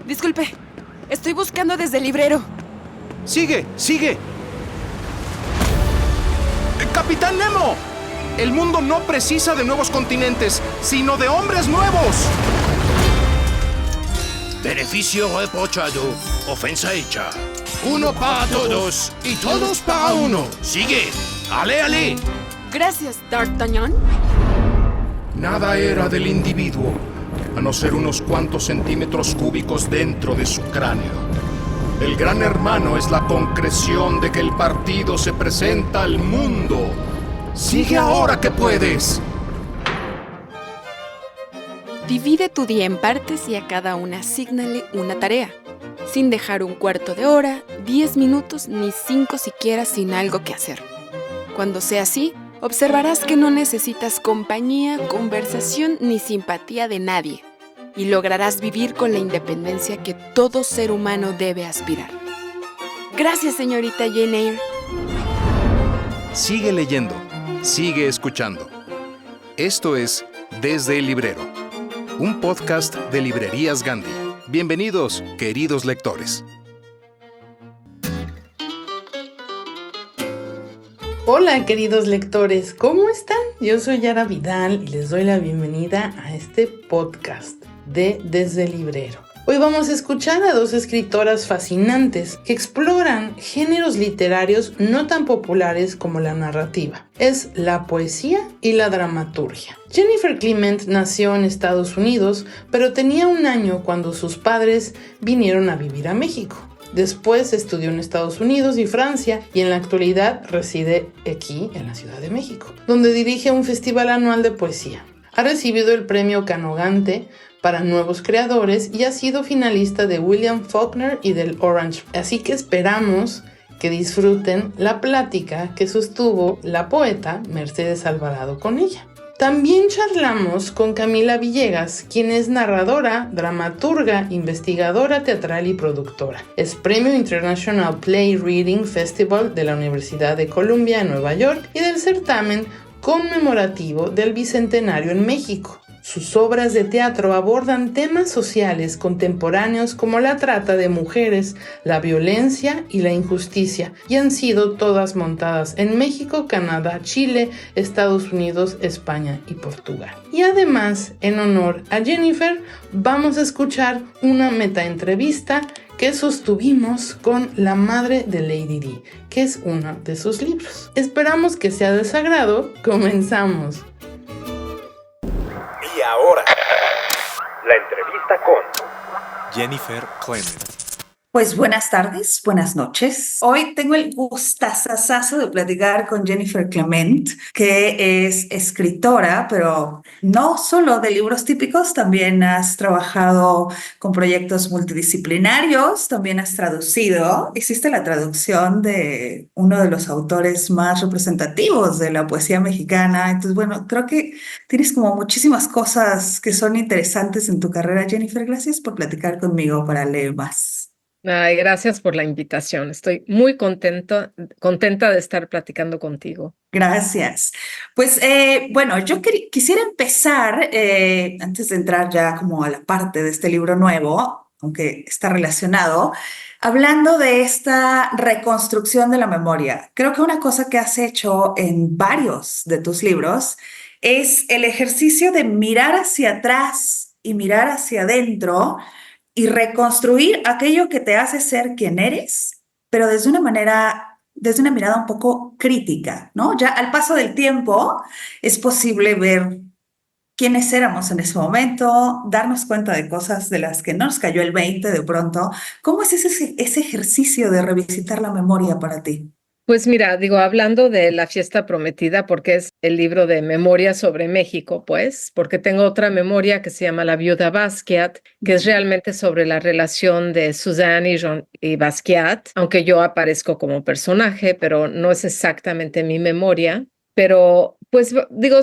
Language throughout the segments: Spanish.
Disculpe, estoy buscando desde el librero. ¡Sigue! ¡Capitán Nemo! El mundo no precisa de nuevos continentes, sino de hombres nuevos. Beneficio reprochado, ofensa hecha. Uno para todos y todos para uno. Sigue. Ale. Gracias, D'Artagnan. Nada era del individuo, a no ser unos cuantos centímetros cúbicos dentro de su cráneo. El Gran Hermano es la concreción de que el partido se presenta al mundo. ¡Sigue ahora que puedes! Divide tu día en partes y a cada una asígnale una tarea, sin dejar un cuarto de hora, 10 minutos ni 5 siquiera sin algo que hacer. Cuando sea así, observarás que no necesitas compañía, conversación ni simpatía de nadie y lograrás vivir con la independencia que todo ser humano debe aspirar. Gracias, señorita Jane Eyre. Sigue leyendo, sigue escuchando. Esto es Desde el Librero, un podcast de Librerías Gandhi. Bienvenidos, queridos lectores. Hola queridos lectores, ¿cómo están? Yo soy Yara Vidal y les doy la bienvenida a este podcast de Desde el Librero. Hoy vamos a escuchar a dos escritoras fascinantes que exploran géneros literarios no tan populares como la narrativa. Es la poesía y la dramaturgia. Jennifer Clement nació en Estados Unidos, pero tenía 1 año cuando sus padres vinieron a vivir a México. Después estudió en Estados Unidos y Francia y en la actualidad reside aquí en la Ciudad de México, donde dirige un festival anual de poesía. Ha recibido el premio Canogante para nuevos creadores y ha sido finalista de William Faulkner y del Orange. Así que esperamos que disfruten la plática que sostuvo la poeta Mercedes Alvarado con ella. También charlamos con Camila Villegas, quien es narradora, dramaturga, investigadora teatral y productora. Es Premio International Play Reading Festival de la Universidad de Columbia en Nueva York y del certamen conmemorativo del Bicentenario en México. Sus obras de teatro abordan temas sociales contemporáneos como la trata de mujeres, la violencia y la injusticia, y han sido todas montadas en México, Canadá, Chile, Estados Unidos, España y Portugal. Y además, en honor a Jennifer, vamos a escuchar una metaentrevista que sostuvimos con la madre de Lady Di, que es uno de sus libros. Esperamos que sea de su agrado. Comenzamos. Y ahora, la entrevista con Jennifer Clement. Pues buenas tardes, buenas noches. Hoy tengo el gustazazazo de platicar con Jennifer Clement, que es escritora, pero no solo de libros típicos, también has trabajado con proyectos multidisciplinarios, también has traducido, hiciste la traducción de uno de los autores más representativos de la poesía mexicana. Entonces, bueno, creo que tienes como muchísimas cosas que son interesantes en tu carrera, Jennifer. Gracias por platicar conmigo para leer más. Ay, gracias por la invitación. Estoy muy contenta de estar platicando contigo. Gracias. Pues bueno, yo quisiera empezar, antes de entrar ya como a la parte de este libro nuevo, aunque está relacionado, hablando de esta reconstrucción de la memoria. Creo que una cosa que has hecho en varios de tus libros es el ejercicio de mirar hacia atrás y mirar hacia adentro y reconstruir aquello que te hace ser quien eres, pero desde una mirada un poco crítica, ¿no? Ya al paso del tiempo es posible ver quiénes éramos en ese momento, darnos cuenta de cosas de las que no nos cayó el 20 de pronto. ¿Cómo es ese ejercicio de revisitar la memoria para ti? Pues mira, hablando de La Fiesta Prometida, porque es el libro de memoria sobre México, pues, porque tengo otra memoria que se llama La Viuda Basquiat, que es realmente sobre la relación de Suzanne y Basquiat, aunque yo aparezco como personaje, pero no es exactamente mi memoria. Pero, pues,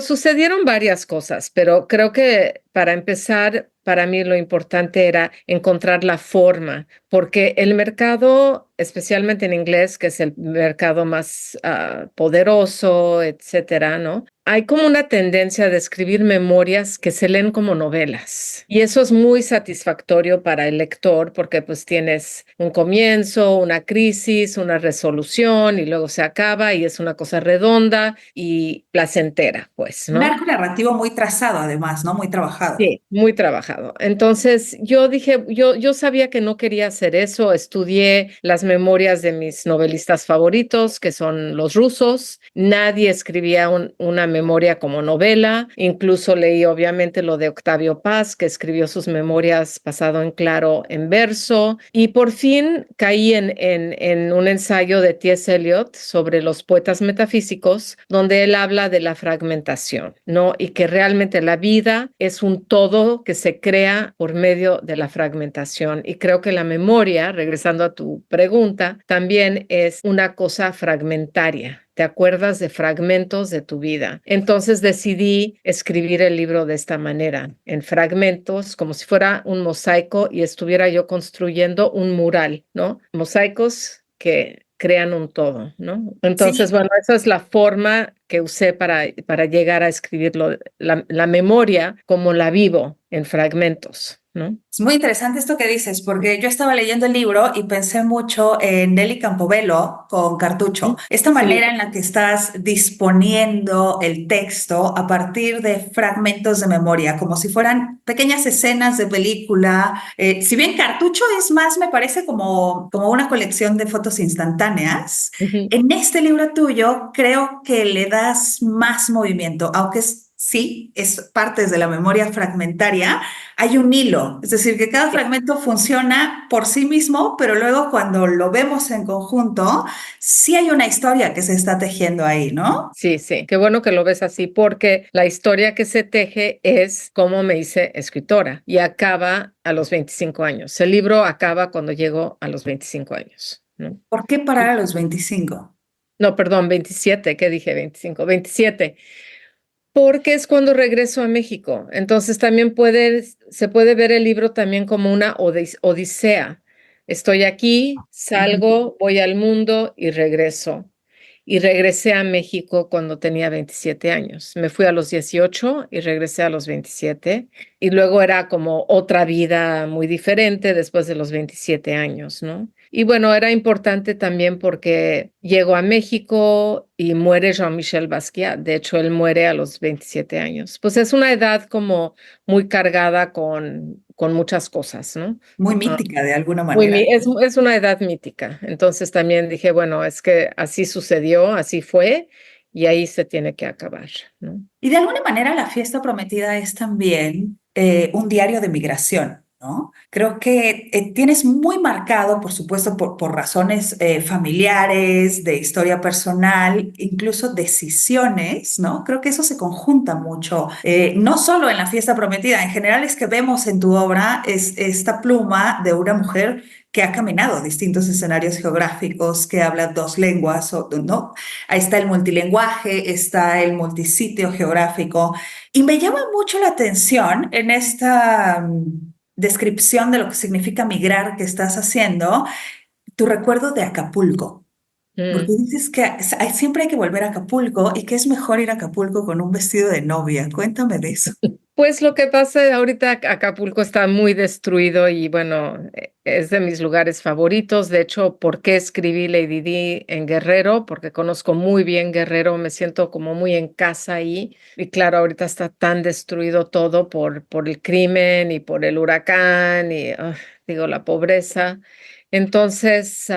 sucedieron varias cosas, pero creo que para empezar, para mí lo importante era encontrar la forma, porque el mercado, especialmente en inglés, que es el mercado más poderoso, etcétera, ¿no? hay como una tendencia de escribir memorias que se leen como novelas. Y eso es muy satisfactorio para el lector porque pues tienes un comienzo, una crisis, una resolución y luego se acaba y es una cosa redonda y placentera, pues, Un ¿no? arco narrativo muy trazado, además, ¿no? Muy trabajado. Sí, muy trabajado. Entonces, yo dije, yo sabía que no quería hacer eso. Estudié las memorias de mis novelistas favoritos, que son los rusos. Nadie escribía una memoria como novela. Incluso leí, obviamente, lo de Octavio Paz, que escribió sus memorias pasado en claro en verso. Y por fin caí en un ensayo de T.S. Eliot sobre los poetas metafísicos, donde él habla de la fragmentación, ¿no? Y que realmente la vida es un todo que se crea por medio de la fragmentación. Y creo que la memoria, regresando a tu pregunta, también es una cosa fragmentaria. Te acuerdas de fragmentos de tu vida. Entonces decidí escribir el libro de esta manera, en fragmentos, como si fuera un mosaico y estuviera yo construyendo un mural, ¿no? Mosaicos que crean un todo, ¿no? Entonces, Sí, bueno, esa es la forma que usé para llegar a escribirlo, la memoria como la vivo en fragmentos, ¿no? es muy interesante esto que dices, porque yo estaba leyendo el libro y pensé mucho en Nelly Campobello con Cartucho. Esta Sí. manera en la que estás disponiendo el texto a partir de fragmentos de memoria, como si fueran pequeñas escenas de película. Si bien Cartucho es más, me parece como una colección de fotos instantáneas, Ujú. en este libro tuyo creo que le das más movimiento, aunque sí, es partes de la memoria fragmentaria, hay un hilo, es decir, que cada fragmento funciona por sí mismo, pero luego cuando lo vemos en conjunto, sí hay una historia que se está tejiendo ahí, ¿no? Sí, sí, qué bueno que lo ves así, porque la historia que se teje es cómo me hice escritora y acaba a los 25 años. El libro acaba cuando llego a los 25 años, ¿no? ¿Por qué parar a los 25? No, perdón, 27, ¿qué dije? 25, 27, porque es cuando regreso a México. Entonces también se puede ver el libro también como una odisea. Estoy aquí, salgo, voy al mundo y regreso. Y regresé a México cuando tenía 27 años. Me fui a los 18 y regresé a los 27. Y luego era como otra vida muy diferente después de los 27 años, ¿no? Y bueno, era importante también porque llego a México y muere Jean-Michel Basquiat. De hecho, él muere a los 27 años. Pues es una edad como muy cargada con muchas cosas, ¿no? Muy Ah, mítica de alguna manera. es una edad mítica. Entonces también dije, bueno, es que así sucedió, así fue, y ahí se tiene que acabar, ¿no? Y de alguna manera la fiesta prometida es también un diario de migración, ¿no? Creo que tienes muy marcado, por supuesto, por razones familiares, de historia personal, incluso decisiones, ¿no? Creo que eso se conjunta mucho, no solo en la fiesta prometida, en general es que vemos en tu obra esta pluma de una mujer que ha caminado distintos escenarios geográficos, que habla dos lenguas, ¿no? Ahí está el multilenguaje, está el multisitio geográfico. Y me llama mucho la atención en esta descripción de lo que significa migrar que estás haciendo, tu recuerdo de Acapulco. Porque Mm. dices que siempre hay que volver a Acapulco y que es mejor ir a Acapulco con un vestido de novia. Cuéntame de eso. Pues lo que pasa ahorita, Acapulco está muy destruido y bueno, es de mis lugares favoritos. De hecho, ¿por qué escribí Lady Di en Guerrero? Porque conozco muy bien Guerrero, me siento como muy en casa ahí. Y claro, ahorita está tan destruido todo por el crimen y por el huracán y digo, la pobreza. Entonces,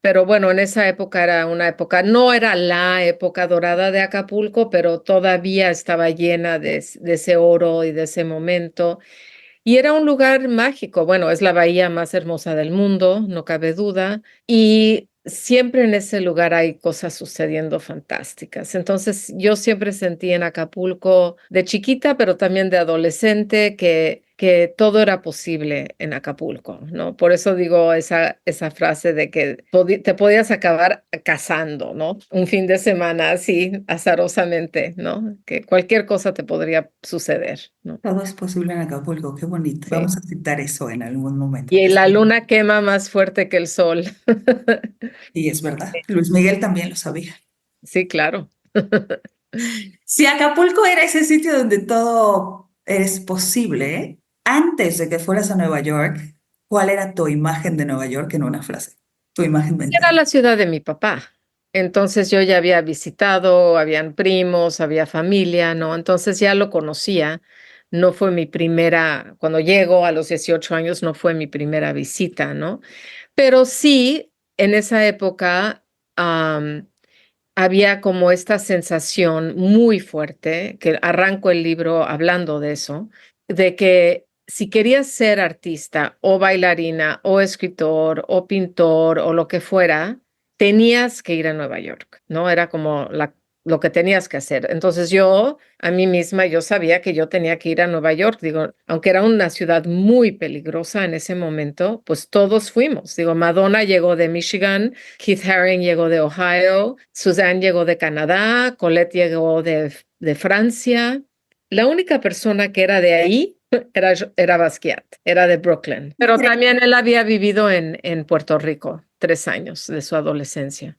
pero bueno, en esa época era una época, no era la época dorada de Acapulco, pero todavía estaba llena de ese oro y de ese momento. Y era un lugar mágico. Bueno, es la bahía más hermosa del mundo, no cabe duda. Y siempre en ese lugar hay cosas sucediendo fantásticas. Entonces, yo siempre sentí en Acapulco de chiquita, pero también de adolescente, que todo era posible en Acapulco, ¿no? Por eso digo esa frase de que te podías acabar casando, ¿no? Un fin de semana así, azarosamente, ¿no? Que cualquier cosa te podría suceder, ¿no? Todo es posible en Acapulco, qué bonito. Sí. Vamos a citar eso en algún momento. Y la luna quema más fuerte que el sol. Y es verdad. Luis Miguel también lo sabía. Sí, claro. Si Acapulco era ese sitio donde todo es posible, antes de que fueras a Nueva York, ¿cuál era tu imagen de Nueva York en una frase? Tu imagen Era mental. la ciudad de mi papá. Entonces yo ya había visitado, habían primos, había familia, ¿no? Entonces ya lo conocía. No fue mi primera, cuando llego a los 18 años, no fue mi primera visita, ¿no? Pero sí, en esa época había como esta sensación muy fuerte, que arranco el libro hablando de eso, de que si querías ser artista o bailarina o escritor o pintor o lo que fuera, tenías que ir a Nueva York, ¿no? Era como lo que tenías que hacer. Entonces yo, a mí misma, yo sabía que yo tenía que ir a Nueva York. Digo, aunque era una ciudad muy peligrosa en ese momento, pues todos fuimos. Digo, Madonna llegó de Michigan, Keith Haring llegó de Ohio, Suzanne llegó de Canadá, Colette llegó de Francia. La única persona que era de ahí era Basquiat, era de Brooklyn. Pero también él había vivido en Puerto Rico 3 años de su adolescencia.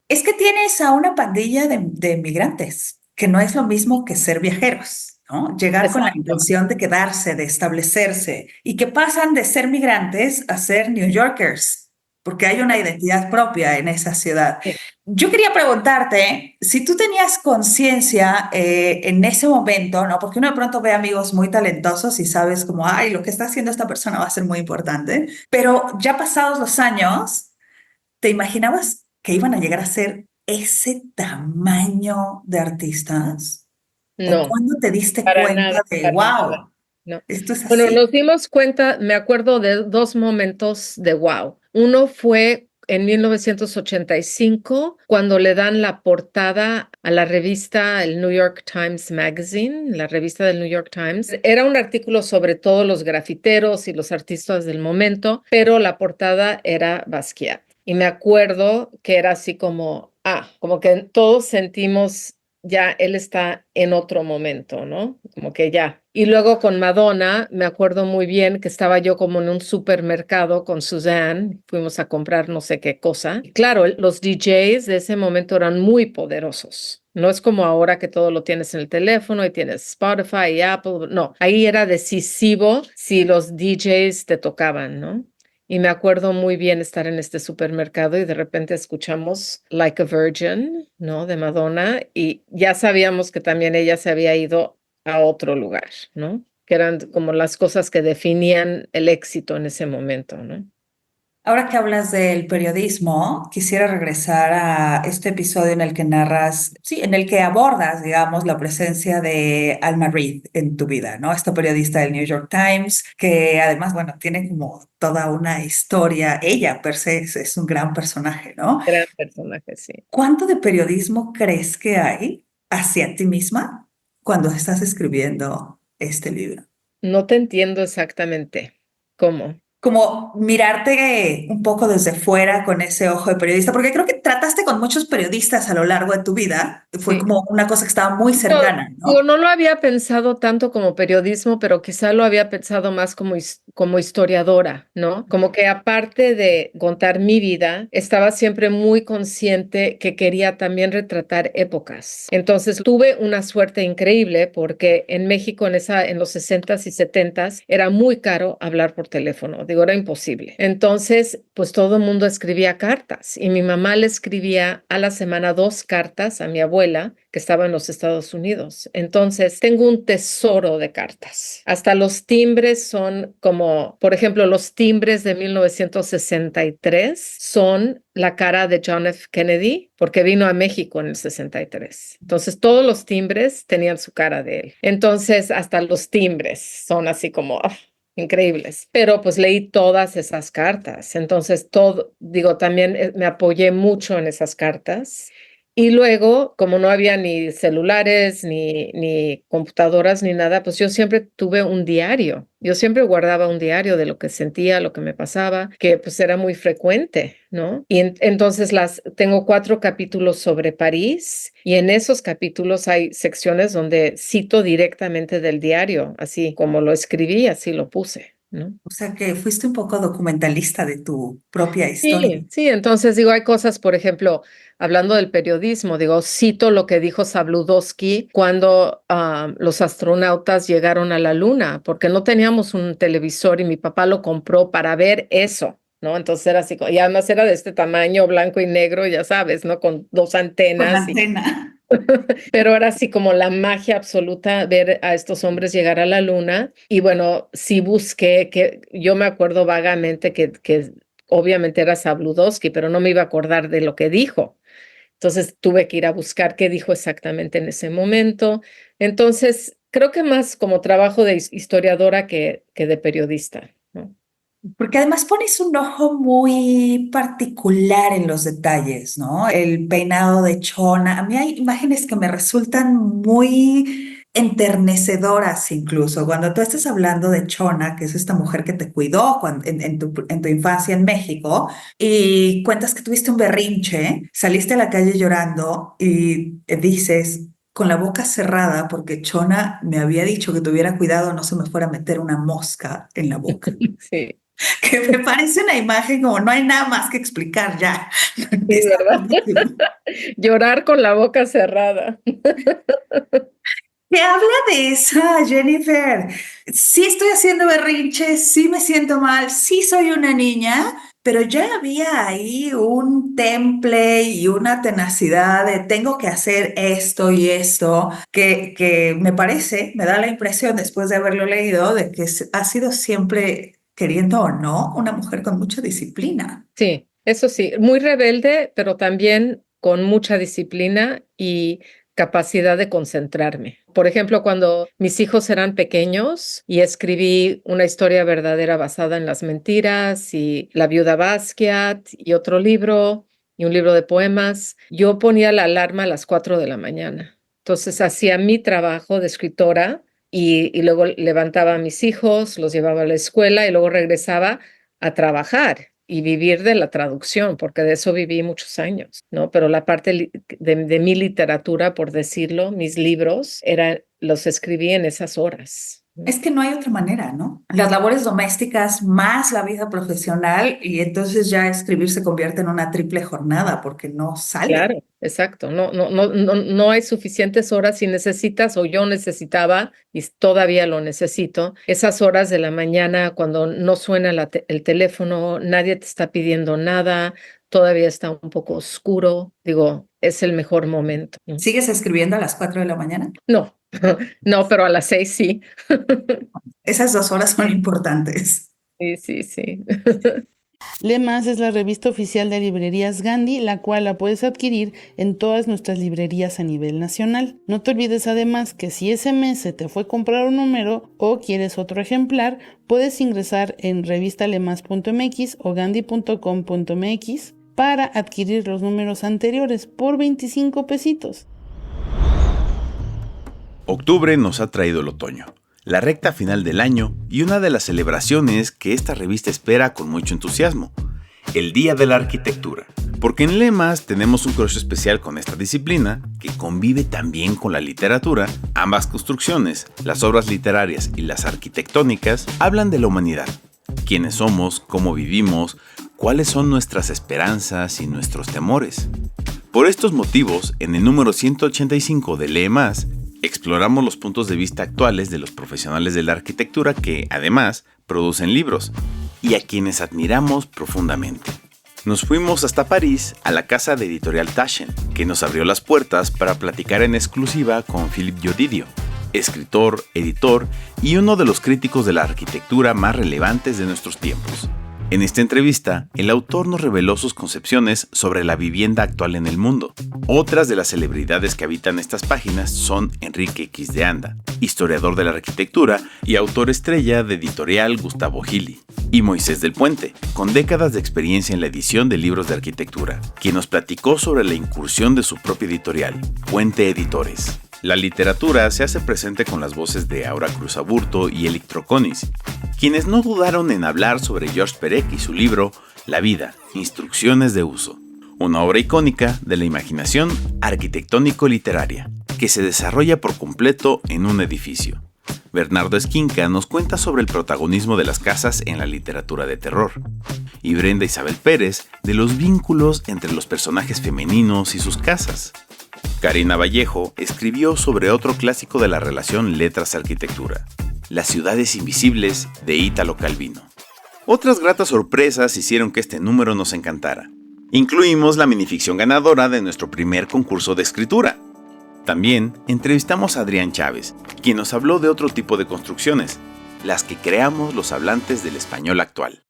Es que tienes a una pandilla de migrantes, que no es lo mismo que ser viajeros, ¿no? Llegar con la Exacto. intención de quedarse, de establecerse, y que pasan de ser migrantes a ser New Yorkers, porque hay una identidad propia en esa ciudad. Sí. Yo quería preguntarte si tú tenías conciencia en ese momento, ¿no? Porque uno de pronto ve amigos muy talentosos y sabes como, ay, lo que está haciendo esta persona va a ser muy importante, pero ya pasados los años, ¿te imaginabas que iban a llegar a ser ese tamaño de artistas? ¿O No, cuándo te diste para nada, cuenta de, para nada. wow, No. esto es Bueno, así? nos dimos cuenta, me acuerdo de dos momentos de wow. Uno fue en 1985, cuando le dan la portada a la revista, el New York Times Magazine, la revista del New York Times. Era un artículo sobre todos los grafiteros y los artistas del momento, pero la portada era Basquiat. Y me acuerdo que era así como, como que todos sentimos ya él está en otro momento, ¿no? Como que ya. Y luego con Madonna, me acuerdo muy bien que estaba yo como en un supermercado con Suzanne, fuimos a comprar no sé qué cosa. Y claro, los DJs de ese momento eran muy poderosos. No es como ahora que todo lo tienes en el teléfono y tienes Spotify y Apple. No, ahí era decisivo si los DJs te tocaban, ¿no? Y me acuerdo muy bien estar en este supermercado y de repente escuchamos Like a Virgin, ¿no? De Madonna, y ya sabíamos que también ella se había ido a otro lugar, ¿no? Que eran como las cosas que definían el éxito en ese momento, ¿no? Ahora que hablas del periodismo, quisiera regresar a este episodio en el que narras, sí, en el que abordas, digamos, la presencia de Alma Reed en tu vida, ¿no? Esta periodista del New York Times, que además, bueno, tiene como toda una historia, ella per se es un gran personaje, ¿no? Gran personaje, sí. ¿Cuánto de periodismo crees que hay hacia ti misma cuando estás escribiendo este libro? No te entiendo exactamente cómo. Como mirarte un poco desde fuera con ese ojo de periodista, porque creo que trataste con muchos periodistas a lo largo de tu vida, fue Sí. como una cosa que estaba muy No, cercana, digo, ¿no? no lo había pensado tanto como periodismo, pero quizá lo había pensado más como historiadora, ¿no? Como que aparte de contar mi vida, estaba siempre muy consciente que quería también retratar épocas. Entonces tuve una suerte increíble porque en México en los 60s y 70s era muy caro hablar por teléfono, digo, era imposible. Entonces, pues todo el mundo escribía cartas y mi mamá le escribía a la semana 2 cartas a mi abuela que estaba en los Estados Unidos. Entonces, tengo un tesoro de cartas. Hasta los timbres son como, por ejemplo, los timbres de 1963 son la cara de John F. Kennedy, porque vino a México en el 63. Entonces, todos los timbres tenían su cara de él. Entonces, hasta los timbres son así como increíbles. Pero pues leí todas esas cartas. Entonces, digo, también me apoyé mucho en esas cartas. Y luego, como no había ni celulares, ni computadoras, ni nada, pues yo siempre tuve un diario. Yo siempre guardaba un diario de lo que sentía, lo que me pasaba, que pues era muy frecuente, ¿no? Y entonces tengo 4 capítulos sobre París y en esos capítulos hay secciones donde cito directamente del diario, así como lo escribí, así lo puse. ¿no? O sea que fuiste un poco documentalista de tu propia historia. Sí, entonces digo, hay cosas, por ejemplo, hablando del periodismo, digo, cito lo que dijo Sabludowski cuando los astronautas llegaron a la Luna, porque no teníamos un televisor y mi papá lo compró para ver eso, ¿no? Entonces era así, y además era de este tamaño, blanco y negro, ya sabes, ¿no? Con dos Con antenas. antena. Pero era así como la magia absoluta ver a estos hombres llegar a la Luna. Y bueno, sí busqué, que yo me acuerdo vagamente que obviamente era Sabludowski, pero no me iba a acordar de lo que dijo. Entonces tuve que ir a buscar qué dijo exactamente en ese momento. Entonces, creo que más como trabajo de historiadora que de periodista, ¿no? Porque además pones un ojo muy particular en los detalles, ¿no? El peinado de Chona. A mí hay imágenes que me resultan muy enternecedoras incluso. Cuando tú estás hablando de Chona, que es esta mujer que te cuidó en tu infancia en México, y cuentas que tuviste un berrinche, saliste a la calle llorando y dices, con la boca cerrada, porque Chona me había dicho que tuviera cuidado, no se me fuera a meter una mosca en la boca. Sí, Que me parece una imagen como no hay nada más que explicar ya. sí, Está ¿verdad? buenísimo. Llorar con la boca cerrada. ¿Qué habla de esa, Jennifer? Sí estoy haciendo berrinches, sí me siento mal, sí soy una niña, pero ya había ahí un temple y una tenacidad de tengo que hacer esto y esto, que me parece, me da la impresión después de haberlo leído, de que ha sido siempre, queriendo o no, una mujer con mucha disciplina. Sí, eso sí, muy rebelde, pero también con mucha disciplina y capacidad de concentrarme. Por ejemplo, cuando mis hijos eran pequeños y escribí una historia verdadera basada en las mentiras y La viuda Basquiat y otro libro y un libro de poemas, yo ponía la alarma a las 4 de la mañana. Entonces hacía mi trabajo de escritora y luego levantaba a mis hijos, los llevaba a la escuela y luego regresaba a trabajar y vivir de la traducción, porque de eso viví muchos años, ¿no? Pero la parte de mi literatura, por decirlo, mis libros, los escribí en esas horas, ¿no? Es que no hay otra manera, ¿no? Las labores domésticas más la vida profesional y entonces ya escribir se convierte en una triple jornada porque no sale. Claro, exacto. No hay suficientes horas si necesitas, o yo necesitaba, y todavía lo necesito, esas horas de la mañana cuando no suena el teléfono, nadie te está pidiendo nada, todavía está un poco oscuro. Digo, es el mejor momento, ¿no? ¿Sigues escribiendo a las 4 de la mañana? No, no, pero a las 6 sí. Esas 2 horas son importantes. Sí. Lee Más es la revista oficial de Librerías Gandhi, la cual la puedes adquirir en todas nuestras librerías a nivel nacional. No te olvides además que si ese mes se te fue comprar un número o quieres otro ejemplar, puedes ingresar en revistalemas.mx o gandhi.com.mx para adquirir los números anteriores por 25 pesitos. Octubre nos ha traído el otoño, la recta final del año y una de las celebraciones que esta revista espera con mucho entusiasmo, el Día de la Arquitectura. Porque en Lee Más tenemos un cruce especial con esta disciplina que convive también con la literatura. Ambas construcciones, las obras literarias y las arquitectónicas, hablan de la humanidad. Quiénes somos, cómo vivimos, cuáles son nuestras esperanzas y nuestros temores. Por estos motivos, en el número 185 de Lee Más, exploramos los puntos de vista actuales de los profesionales de la arquitectura que, además, producen libros y a quienes admiramos profundamente. Nos fuimos hasta París a la casa de editorial Taschen, que nos abrió las puertas para platicar en exclusiva con Philippe Jodidio, escritor, editor y uno de los críticos de la arquitectura más relevantes de nuestros tiempos. En esta entrevista, el autor nos reveló sus concepciones sobre la vivienda actual en el mundo. Otras de las celebridades que habitan estas páginas son Enrique X de Anda, historiador de la arquitectura y autor estrella de editorial Gustavo Gili, y Moisés del Puente, con décadas de experiencia en la edición de libros de arquitectura, quien nos platicó sobre la incursión de su propia editorial, Puente Editores. La literatura se hace presente con las voces de Aura Cruz Aburto y Elik Troconis, quienes no dudaron en hablar sobre Georges Perec y su libro La vida, instrucciones de uso, una obra icónica de la imaginación arquitectónico-literaria, que se desarrolla por completo en un edificio. Bernardo Esquinca nos cuenta sobre el protagonismo de las casas en la literatura de terror. Y Brenda Isabel Pérez de los vínculos entre los personajes femeninos y sus casas. Karina Vallejo escribió sobre otro clásico de la relación letras-arquitectura, Las ciudades invisibles de Ítalo Calvino. Otras gratas sorpresas hicieron que este número nos encantara. Incluimos la minificción ganadora de nuestro primer concurso de escritura. También entrevistamos a Adrián Chávez, quien nos habló de otro tipo de construcciones, las que creamos los hablantes del español actual.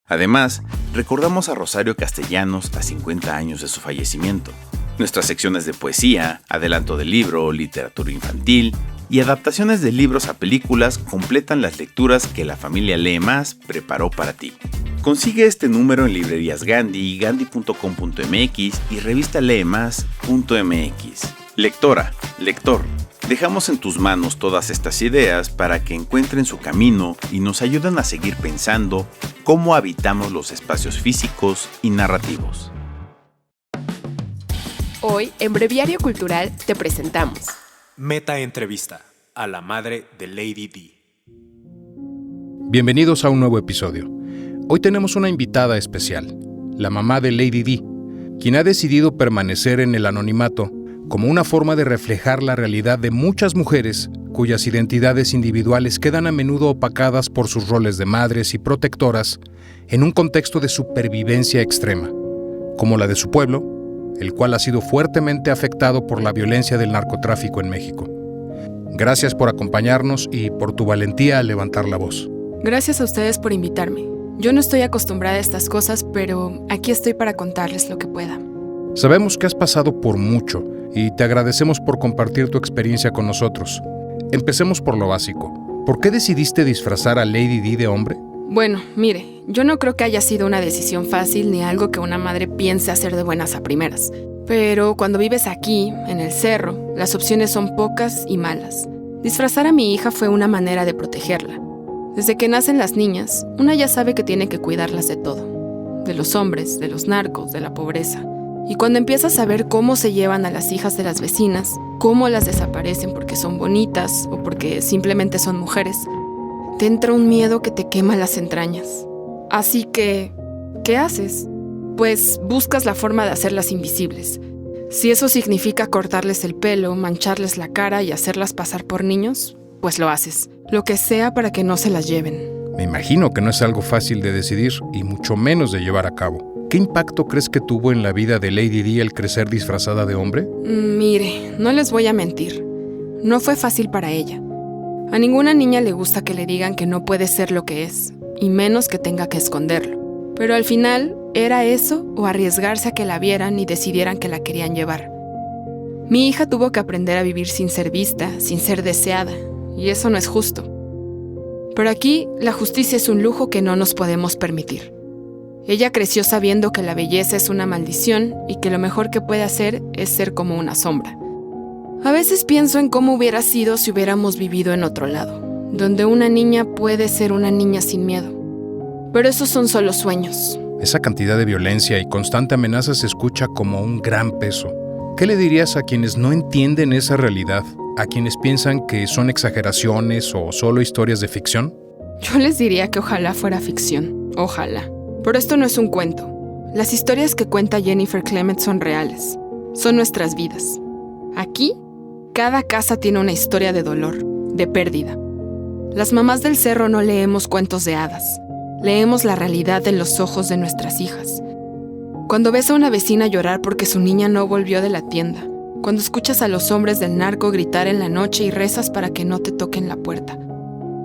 Además, recordamos a Rosario Castellanos a 50 años de su fallecimiento. Nuestras secciones de poesía, adelanto del libro, literatura infantil y adaptaciones de libros a películas completan las lecturas que la familia Lee Más preparó para ti. Consigue este número en librerías Gandhi, gandhi.com.mx y revista leemás.mx. Lectora, lector, dejamos en tus manos todas estas ideas para que encuentren su camino y nos ayuden a seguir pensando cómo habitamos los espacios físicos y narrativos. Hoy, en Breviario Cultural, te presentamos Meta entrevista a la madre de Lady D. Bienvenidos a un nuevo episodio. Hoy tenemos una invitada especial, la mamá de Lady D, quien ha decidido permanecer en el anonimato como una forma de reflejar la realidad de muchas mujeres cuyas identidades individuales quedan a menudo opacadas por sus roles de madres y protectoras en un contexto de supervivencia extrema, como la de su pueblo, el cual ha sido fuertemente afectado por la violencia del narcotráfico en México. Gracias por acompañarnos y por tu valentía al levantar la voz. Gracias a ustedes por invitarme. Yo no estoy acostumbrada a estas cosas, pero aquí estoy para contarles lo que pueda. Sabemos que has pasado por mucho y te agradecemos por compartir tu experiencia con nosotros. Empecemos por lo básico. ¿Por qué decidiste disfrazar a Lady D de hombre? Bueno, mire, yo no creo que haya sido una decisión fácil ni algo que una madre piense hacer de buenas a primeras. Pero cuando vives aquí, en el cerro, las opciones son pocas y malas. Disfrazar a mi hija fue una manera de protegerla. Desde que nacen las niñas, una ya sabe que tiene que cuidarlas de todo. De los hombres, de los narcos, de la pobreza. Y cuando empiezas a ver cómo se llevan a las hijas de las vecinas, cómo las desaparecen porque son bonitas o porque simplemente son mujeres, te entra un miedo que te quema las entrañas. Así que, ¿qué haces? Pues buscas la forma de hacerlas invisibles. Si eso significa cortarles el pelo, mancharles la cara y hacerlas pasar por niños, pues lo haces. Lo que sea para que no se las lleven. Me imagino que no es algo fácil de decidir y mucho menos de llevar a cabo. ¿Qué impacto crees que tuvo en la vida de Lady D el crecer disfrazada de hombre? Mire, no les voy a mentir. No fue fácil para ella. A ninguna niña le gusta que le digan que no puede ser lo que es, y menos que tenga que esconderlo. Pero al final, ¿era eso o arriesgarse a que la vieran y decidieran que la querían llevar? Mi hija tuvo que aprender a vivir sin ser vista, sin ser deseada, y eso no es justo. Pero aquí, la justicia es un lujo que no nos podemos permitir. Ella creció sabiendo que la belleza es una maldición y que lo mejor que puede hacer es ser como una sombra. A veces pienso en cómo hubiera sido si hubiéramos vivido en otro lado, donde una niña puede ser una niña sin miedo. Pero esos son solo sueños. Esa cantidad de violencia y constante amenaza se escucha como un gran peso. ¿Qué le dirías a quienes no entienden esa realidad? ¿A quienes piensan que son exageraciones o solo historias de ficción? Yo les diría que ojalá fuera ficción. Ojalá. Pero esto no es un cuento. Las historias que cuenta Jennifer Clement son reales. Son nuestras vidas. Aquí, cada casa tiene una historia de dolor, de pérdida. Las mamás del cerro no leemos cuentos de hadas. Leemos la realidad en los ojos de nuestras hijas. Cuando ves a una vecina llorar porque su niña no volvió de la tienda. Cuando escuchas a los hombres del narco gritar en la noche y rezas para que no te toquen la puerta.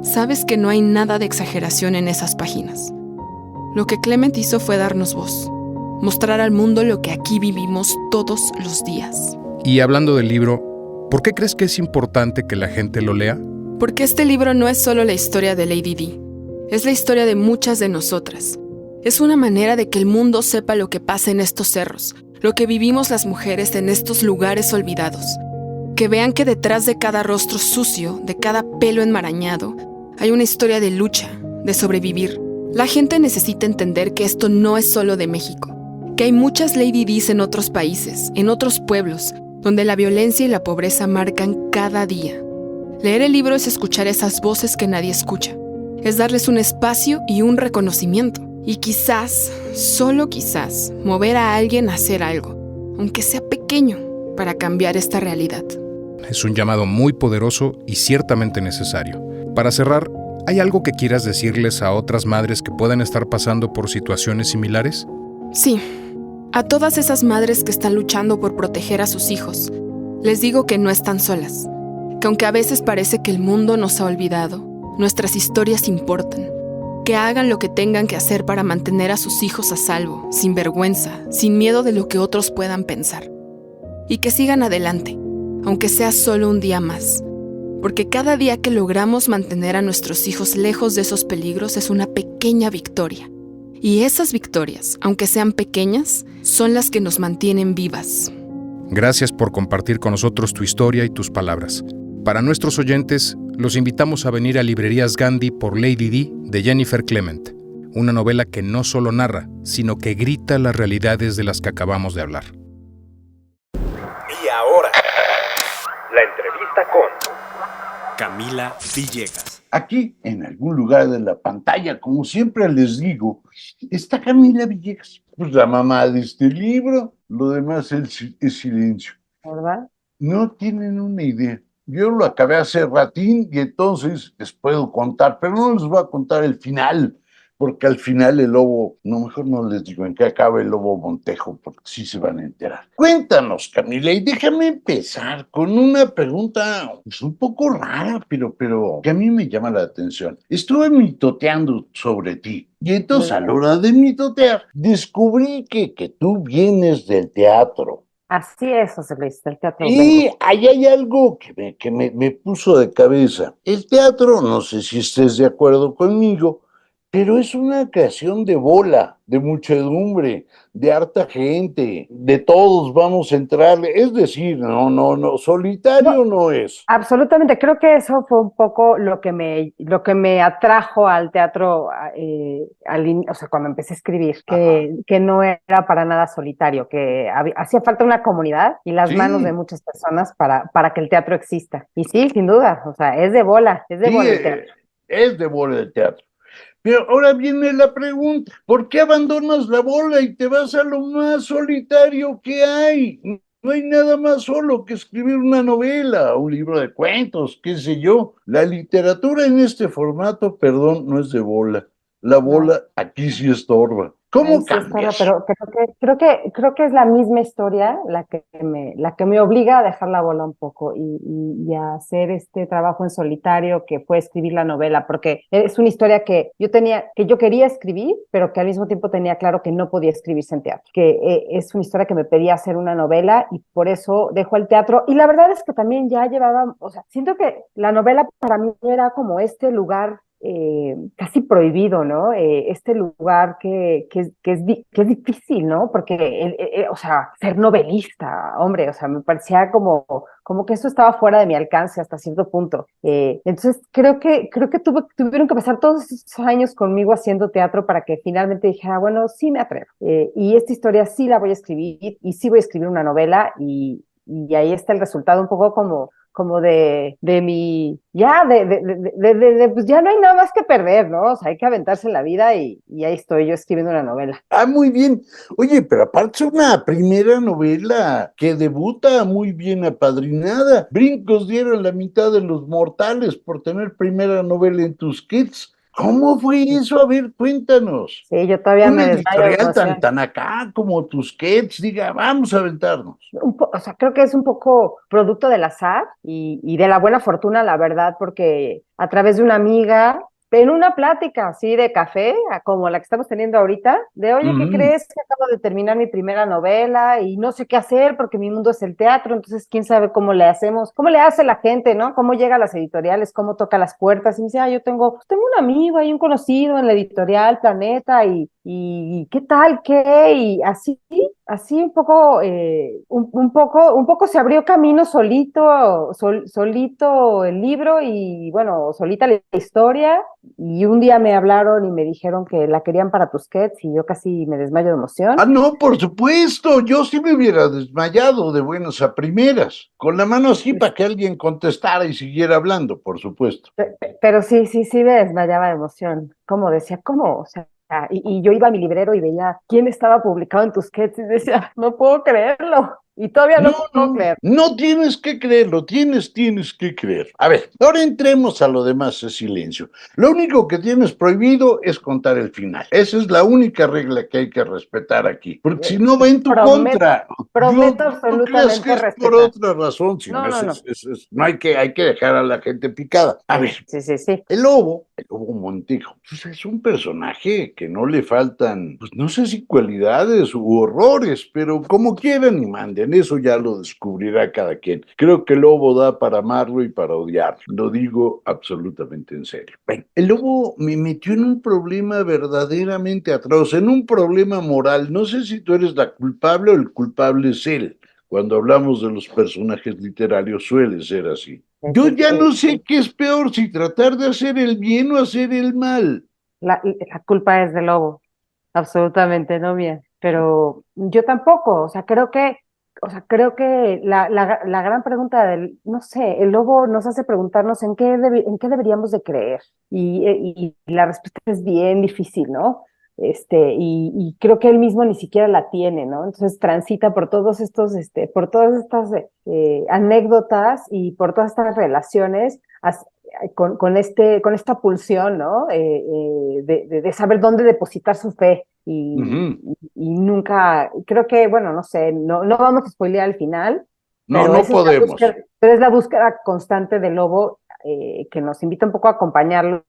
Sabes que no hay nada de exageración en esas páginas. Lo que Clement hizo fue darnos voz, mostrar al mundo lo que aquí vivimos todos los días. Y hablando del libro, ¿por qué crees que es importante que la gente lo lea? Porque este libro no es solo la historia de Lady D, es la historia de muchas de nosotras. Es una manera de que el mundo sepa lo que pasa en estos cerros, lo que vivimos las mujeres en estos lugares olvidados. Que vean que detrás de cada rostro sucio, de cada pelo enmarañado, hay una historia de lucha, de sobrevivir. La gente necesita entender que esto no es solo de México, que hay muchas Lady D's en otros países, en otros pueblos, donde la violencia y la pobreza marcan cada día. Leer el libro es escuchar esas voces que nadie escucha. Es darles un espacio y un reconocimiento. Y quizás, solo quizás, mover a alguien a hacer algo, aunque sea pequeño, para cambiar esta realidad. Es un llamado muy poderoso y ciertamente necesario. Para cerrar, ¿hay algo que quieras decirles a otras madres que puedan estar pasando por situaciones similares? Sí, a todas esas madres que están luchando por proteger a sus hijos, les digo que no están solas, que aunque a veces parece que el mundo nos ha olvidado, nuestras historias importan, que hagan lo que tengan que hacer para mantener a sus hijos a salvo, sin vergüenza, sin miedo de lo que otros puedan pensar, y que sigan adelante, aunque sea solo un día más, porque cada día que logramos mantener a nuestros hijos lejos de esos peligros es una pequeña victoria. Y esas victorias, aunque sean pequeñas, son las que nos mantienen vivas. Gracias por compartir con nosotros tu historia y tus palabras. Para nuestros oyentes, los invitamos a venir a Librerías Gandhi por Lady D de Jennifer Clement, una novela que no solo narra, sino que grita las realidades de las que acabamos de hablar. Y ahora, la entrevista con Camila Villegas. Aquí, en algún lugar de la pantalla, como siempre les digo, está Camila Villegas, pues la mamá de este libro. Lo demás es silencio. ¿Verdad? No tienen una idea. Yo lo acabé hace ratín y entonces les puedo contar, pero no les voy a contar el final, porque al final el lobo, no, mejor no les digo en qué acaba el lobo Montejo, porque sí se van a enterar. Cuéntanos, Camila, y déjame empezar con una pregunta pues, un poco rara, pero que a mí me llama la atención. Estuve mitoteando sobre ti, y entonces a la hora de mitotear, descubrí que tú vienes del teatro. Así es, José Luis, del teatro. Y ahí hay algo que me puso de cabeza. El teatro, no sé si estés de acuerdo conmigo, pero es una creación de bola, de muchedumbre, de harta gente, de todos vamos a entrarle. Es decir, no, solitario no es. Absolutamente, creo que eso fue un poco lo que me atrajo al teatro, o sea, cuando empecé a escribir, que no era para nada solitario, que hacía falta una comunidad y las manos de muchas personas para que el teatro exista. Y sí, sin duda, o sea, es de bola el teatro. Es de bola el teatro. Pero ahora viene la pregunta, ¿por qué abandonas la bola y te vas a lo más solitario que hay? No hay nada más solo que escribir una novela, un libro de cuentos, qué sé yo. La literatura en este formato, perdón, no es de bola. La bola aquí sí estorba. ¿Cómo cambias? Pero creo que es la misma historia la que me obliga a dejar la bola un poco y a hacer este trabajo en solitario que fue escribir la novela, porque es una historia que yo quería escribir, pero que al mismo tiempo tenía claro que no podía escribirse en teatro, que es una historia que me pedía hacer una novela y por eso dejo el teatro. Y la verdad es que también ya llevaba, o sea, siento que la novela para mí era como este lugar casi prohibido, ¿no? Este lugar que es difícil, ¿no? Porque, o sea, ser novelista, hombre, o sea, me parecía como que eso estaba fuera de mi alcance hasta cierto punto. Entonces, creo que tuvieron que pasar todos esos años conmigo haciendo teatro para que finalmente dijera, bueno, sí me atrevo. Y esta historia sí la voy a escribir y sí voy a escribir una novela y ahí está el resultado un poco como de mi, pues ya no hay nada más que perder, ¿no? O sea, hay que aventarse en la vida y ahí estoy yo escribiendo una novela. Ah, muy bien. Oye, pero aparte es una primera novela que debuta muy bien apadrinada. Brincos dieron la mitad de los mortales por tener primera novela en Tusquets. ¿Cómo fue eso? A ver, cuéntanos. Sí, yo todavía me desmayo. Una editorial tan acá como Tusquets, diga, vamos a aventarnos. O sea, creo que es un poco producto del azar y de la buena fortuna, la verdad, porque a través de una amiga, en una plática así de café, como la que estamos teniendo ahorita, de oye, ¿qué crees? Que acabo de terminar mi primera novela y no sé qué hacer porque mi mundo es el teatro, entonces quién sabe cómo le hacemos, cómo le hace la gente, ¿no? Cómo llega a las editoriales, cómo toca las puertas y me dice, yo tengo un amigo ahí, un conocido en la editorial Planeta y ¿qué tal? ¿Qué? Y así así un poco se abrió camino solito el libro y bueno, solita la historia. Y un día me hablaron y me dijeron que la querían para Tusquets y yo casi me desmayo de emoción. Ah, no, por supuesto, yo sí me hubiera desmayado de buenas a primeras, con la mano así para que alguien contestara y siguiera hablando, por supuesto. Pero sí me desmayaba de emoción. Como decía, ¿cómo? O sea, y yo iba a mi librero y veía quién estaba publicado en Tusquets y decía, no puedo creerlo. Y todavía no puedo creer. No tienes que creerlo, tienes que creer. A ver, ahora entremos a lo demás, es silencio. Lo único que tienes prohibido es contar el final. Esa es la única regla que hay que respetar aquí, porque si no va en tu contra. Prometo No creas absolutamente que es respetar. por otra razón, sino No. no hay que dejar a la gente picada. A ver, Sí. el lobo Montejo, pues es un personaje que no le faltan, pues no sé si cualidades u horrores, pero como quieran y manden, eso ya lo descubrirá cada quien. Creo que el lobo da para amarlo y para odiarlo, lo digo absolutamente en serio. Bueno, el lobo me metió en un problema verdaderamente atroz, en un problema moral. No sé si tú eres la culpable o el culpable es él. Cuando hablamos de los personajes literarios suele ser así. Yo ya no sé qué es peor, si tratar de hacer el bien o hacer el mal. La culpa es del lobo, absolutamente no mía. Pero yo tampoco, creo que la gran pregunta no sé, el lobo nos hace preguntarnos en qué deberíamos de creer. Y la respuesta es bien difícil, ¿no? Y creo que él mismo ni siquiera la tiene, ¿no? Entonces transita por por todas estas anécdotas y por todas estas relaciones con esta pulsión, ¿no? De saber dónde depositar su fe. Y nunca, creo que, bueno, no sé, no vamos a spoilear al final, No podemos. Pero es la búsqueda constante del lobo que nos invita un poco a acompañarlo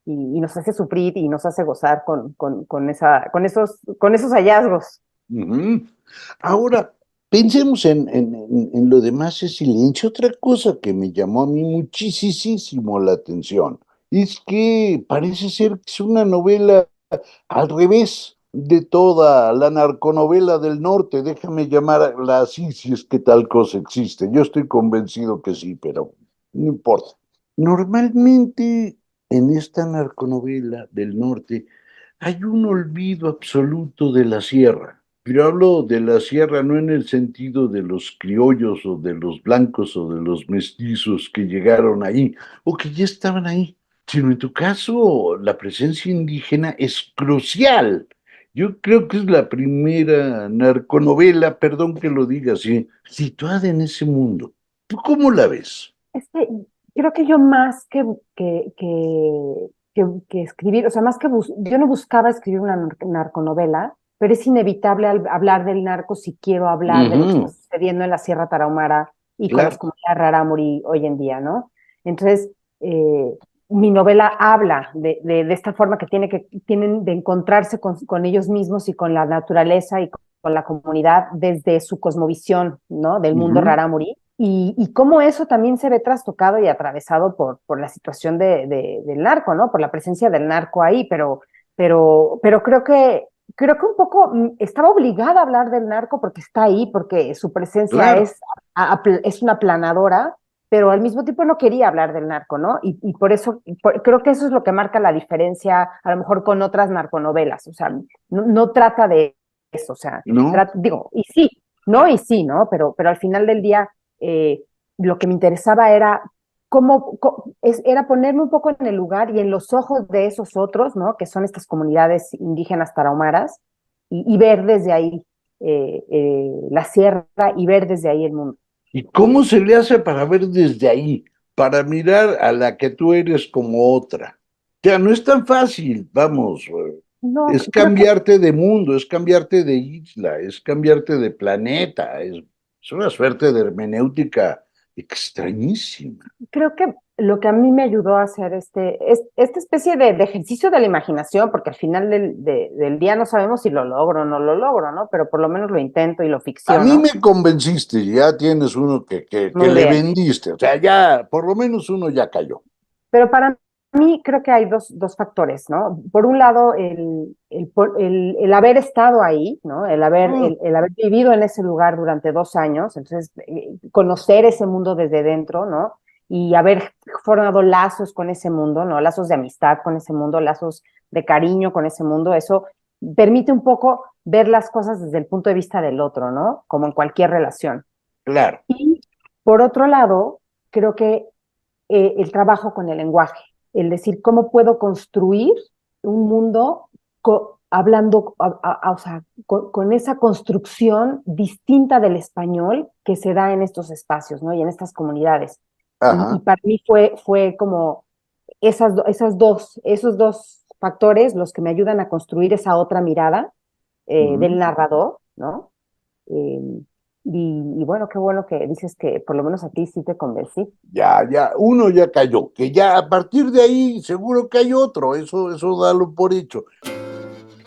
y nos hace sufrir y nos hace gozar con esos hallazgos. Ahora, pensemos en lo demás es silencio. Otra cosa que me llamó a mí muchísimo la atención es que parece ser que es una novela al revés de toda la narconovela del norte. Déjame llamarla así si es que tal cosa existe. Yo estoy convencido que sí, pero no importa. Normalmente en esta narconovela del norte hay un olvido absoluto de la sierra. Pero hablo de la sierra no en el sentido de los criollos o de los blancos o de los mestizos que llegaron ahí o que ya estaban ahí, sino en tu caso la presencia indígena es crucial. Yo creo que es la primera narconovela, perdón que lo diga así, situada en ese mundo. ¿Tú cómo la ves? Creo que yo más que escribir, o sea, yo no buscaba escribir una narconovela, pero es inevitable hablar del narco si quiero hablar de lo que está sucediendo en la Sierra Tarahumara y con las comunidades rarámuri hoy en día, ¿no? Entonces, mi novela habla de esta forma que tienen de encontrarse con ellos mismos y con la naturaleza y con la comunidad desde su cosmovisión, ¿no? Del mundo rarámuri. Y cómo eso también se ve trastocado y atravesado por la situación del narco, ¿no? Por la presencia del narco ahí, pero creo que un poco estaba obligada a hablar del narco porque está ahí, porque su presencia es una aplanadora, pero al mismo tiempo no quería hablar del narco, ¿no? Y por eso, creo que eso es lo que marca la diferencia, a lo mejor con otras narconovelas, o sea, no trata de eso, o sea, digo, y sí, ¿no? Pero al final del día, lo que me interesaba era era ponerme un poco en el lugar y en los ojos de esos otros, ¿no? Que son estas comunidades indígenas tarahumaras, y ver desde ahí la sierra y ver desde ahí el mundo. ¿Y cómo se le hace para ver desde ahí, para mirar a la que tú eres como otra? Ya no es tan fácil, vamos, es cambiarte de mundo, es cambiarte de isla, es cambiarte de planeta, es una suerte de hermenéutica extrañísima. Creo que lo que a mí me ayudó a hacer esta especie de ejercicio de la imaginación, porque al final del día no sabemos si lo logro o no lo logro, ¿no? Pero por lo menos lo intento y lo ficciono. A mí me convenciste, ya tienes uno que le vendiste, o sea, ya, por lo menos uno ya cayó. Pero para mí creo que hay dos factores, ¿no? Por un lado, el haber estado ahí, ¿no? El haber vivido en ese lugar durante 2 años, entonces conocer ese mundo desde dentro, ¿no? Y haber formado lazos con ese mundo, ¿no? Lazos de amistad con ese mundo, lazos de cariño con ese mundo, eso permite un poco ver las cosas desde el punto de vista del otro, ¿no? Como en cualquier relación. Claro. Y por otro lado, creo que el trabajo con el lenguaje, el decir cómo puedo construir un mundo hablando, o sea, con esa construcción distinta del español que se da en estos espacios, ¿no? Y en estas comunidades. Y para mí fue como esos dos factores los que me ayudan a construir esa otra mirada del narrador, ¿no? Y bueno, qué bueno que dices que por lo menos a ti sí te convencí. Ya, uno ya cayó, que ya a partir de ahí seguro que hay otro, eso dalo por hecho.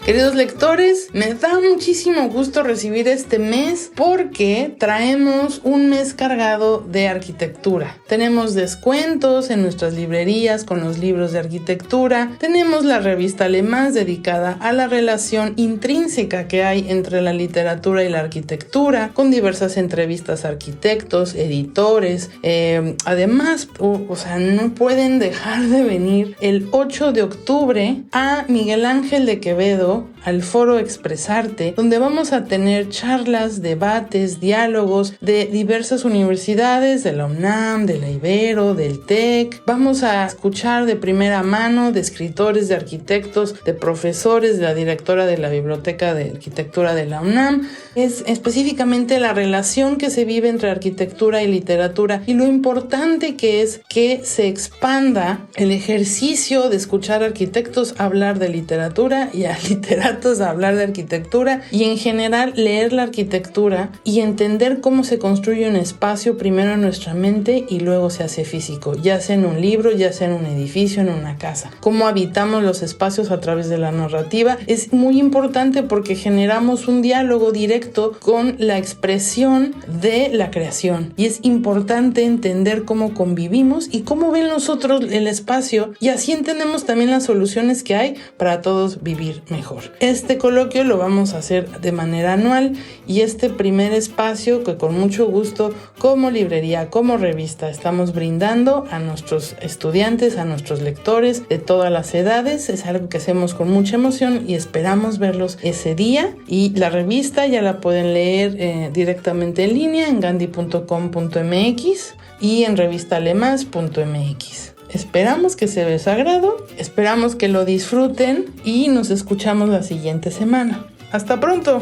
Queridos lectores, me da muchísimo gusto recibir este mes porque traemos un mes cargado de arquitectura. Tenemos descuentos en nuestras librerías con los libros de arquitectura. Tenemos la revista Le Más dedicada a la relación intrínseca que hay entre la literatura y la arquitectura, con diversas entrevistas a arquitectos, editores. Además, no pueden dejar de venir el 8 de octubre a Miguel Ángel de Quevedo, al Foro Expresarte, donde vamos a tener charlas, debates, diálogos de diversas universidades, de la UNAM, de la Ibero, del TEC. Vamos a escuchar de primera mano de escritores, de arquitectos, de profesores, de la directora de la Biblioteca de Arquitectura de la UNAM. Es específicamente la relación que se vive entre arquitectura y literatura y lo importante que es que se expanda el ejercicio de escuchar a arquitectos hablar de literatura y a literatos a hablar de arquitectura y en general leer la arquitectura y entender cómo se construye un espacio primero en nuestra mente y luego se hace físico, ya sea en un libro, ya sea en un edificio, en una casa. Cómo habitamos los espacios a través de la narrativa es muy importante porque generamos un diálogo directo con la expresión de la creación y es importante entender cómo convivimos y cómo ven los otros el espacio y así entendemos también las soluciones que hay para todos vivir mejor. Este coloquio lo vamos a hacer de manera anual y este primer espacio que con mucho gusto como librería, como revista estamos brindando a nuestros estudiantes, a nuestros lectores de todas las edades, es algo que hacemos con mucha emoción y esperamos verlos ese día y la revista ya la pueden leer directamente en línea en gandhi.com.mx y en revistalemas.mx. Esperamos que sea de su agrado, esperamos que lo disfruten y nos escuchamos la siguiente semana. ¡Hasta pronto!